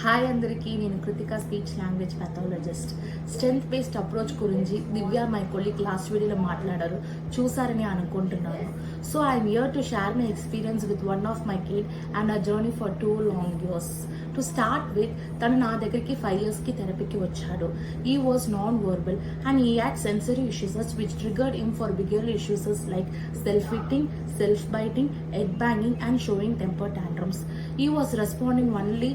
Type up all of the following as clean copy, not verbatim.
Hi అందరికీ, నేను Krittika, speech language pathologist. Strength based approach గురించి దివ్య మై కొలీగ్ లాస్ట్ వీడియోలో మాట్లాడారు, చూసారని అనుకుంటున్నాను. So I'm here to share my experience with one of my kid and a journey for 2 long years. To start with, తను నా దగ్గరికి 5 yearsకి థెరపీకి వచ్చాడు. ఈ వాజ్ నాన్ వర్బల్ అండ్ ఈ had sensory issues which triggered him for bigger issues like self hitting, self biting, egg banging and showing temper tantrums. He was responding only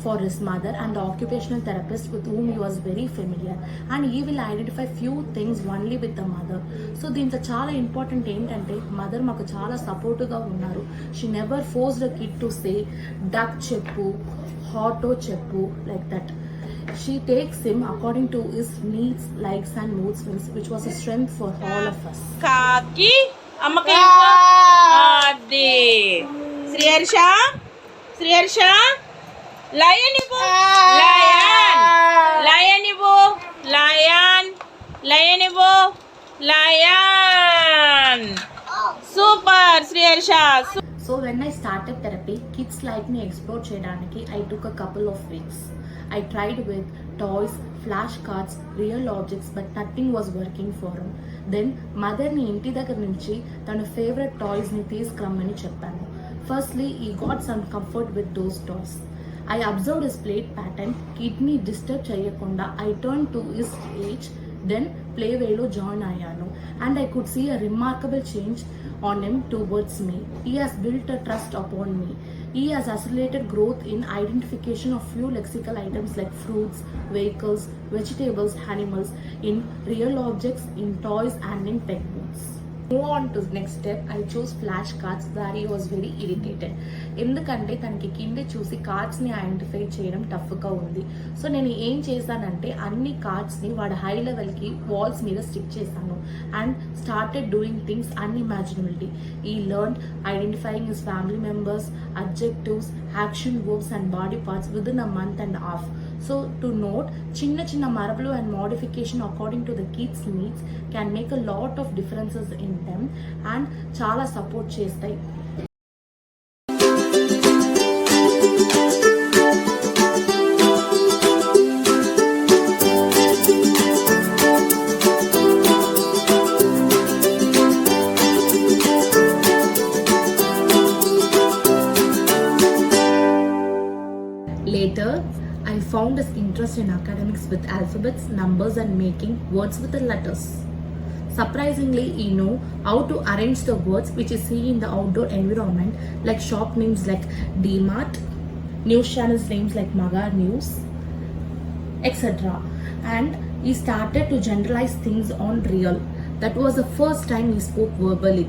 for his mother and the occupational therapist with whom he was very familiar, and he will identify few things only with the mother. So దీంట్లో చాలా important ఏంటంటే mother మాకు చాలా సపోర్ట్గా ఉన్నారు. She never force the kid to say duck చెప్పు, హాటో చెప్పు, like that. She takes him according to his needs, likes and mood swings, which was a strength for all of us. Kaki అమ్మకి అది Sriharsha lion ఇవ్వు, lion ఇవ్వు, lion ఇవ్వు, lion. Super Sriharsha. So when I started therapy, kids like me explore cheyadaniki I took a couple of weeks. I tried with toys, flashcards, real objects, but nothing was working for him. Then mother ni inti దగ్గర నుంచి తన favourite toys ని తీసుకురమ్మని చెప్పాను. Firstly, he got some comfort with those toys. I observed his play pattern. Kidney disturb చేయకుండా I turned to his age. Then ప్లేవేలో join అయ్యాను and I could see a remarkable change on him towards me. He has built a trust upon me. He has accelerated growth in identification of few lexical items like fruits, vehicles, vegetables, animals, in real objects, in toys and in techniques. Move on to the next step. I chose flashcards where he was very irritated. ఎందుకంటే తనకి కింద చూసి కార్డ్స్ని identify చేయడం టఫ్గా ఉంది. So నేను ఏం చేశానంటే అన్ని కార్డ్స్ని వాడు హై లెవెల్కి వాల్స్ మీద స్టిక్ చేశాను అండ్ స్టార్టెడ్ డూయింగ్ థింగ్స్ అన్ఇమాజినబిలిటీ. ఈ learn identifying his family members, adjectives, action verbs and body parts within a month and half. So to note, చిన్న మార్పులు and modification according to the kids needs can make a lot of differences in them and చాలా support చేస్తాయి. Later, I found his interest in academics with alphabets, numbers and making words with the letters. Surprisingly, he know how to arrange the words which you see in the outdoor environment, like shop names like D-Mart, news channels names like Magar News, etc. And he started to generalize things on real. That was the first time he spoke verbally.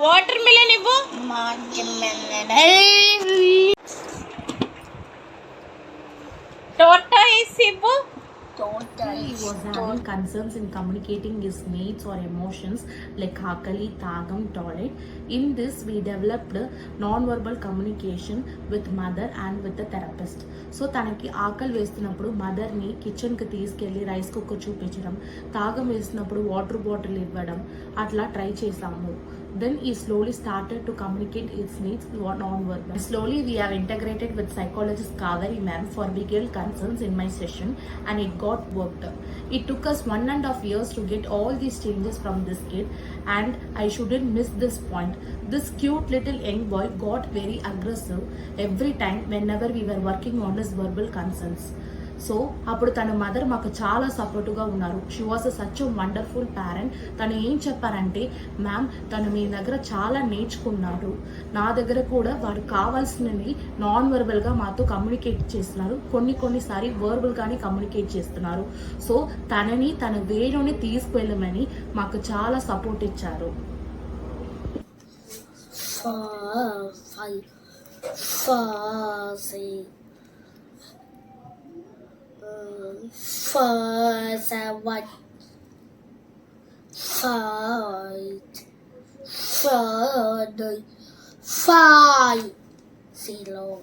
Water melon ఇవ్వు. Tortoise ఇవ్వు. He was having concerns in communicating his needs or emotions like akali, tagam, toilet. In this, we developed non-verbal communication with mother and with the therapist. So తనకి ఆకలి వేస్తున్నప్పుడు మదర్ని కిచెన్కి తీసుకెళ్ళి rice cooker చూపించడం, తాగం వేసినప్పుడు వాటర్ బాటిల్ ఇవ్వడం, అట్లా ట్రై చేసాము. Then he slowly started to communicate his needs non-verbal. Slowly we have integrated with psychologist Kaveri ma'am for bigger concerns in my session and it got worked. It took us 1.5 years to get all these changes from this kid and I shouldn't miss this point. This cute little young boy got very aggressive every time whenever we were working on his verbal concerns. So అప్పుడు తన mother మాకు చాలా సపోర్టుగా ఉన్నారు. She was such a wonderful parent. తను ఏం చెప్పారంటే, ma'am తను మీ దగ్గర చాలా నేర్చుకున్నారు, నా దగ్గర కూడా వాడు కావాల్సినవి నాన్ వర్బల్గా మాతో కమ్యూనికేట్ చేస్తున్నారు, కొన్నిసారి వర్బల్గానే కమ్యూనికేట్ చేస్తున్నారు. సో తనని తన వేలోనే తీసుకువెళ్ళమని మాకు చాలా సపోర్ట్ ఇచ్చారు. 4, 5, 0.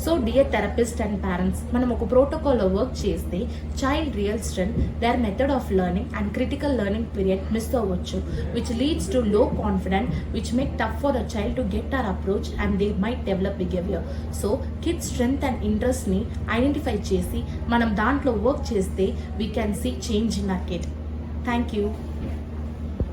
So dear therapist and parents, మనం ఒక ప్రోటోకాల్లో వర్క్ చేస్తే child real strength, their method of learning and critical learning period miss అవ్వచ్చు, which leads to low confident, which make tough for the child to get our approach and they might develop behaviour. So kids strength and ఇంట్రెస్ట్ని identify చేసి మనం దాంట్లో work చేస్తే we can see change in our kid. Thank you.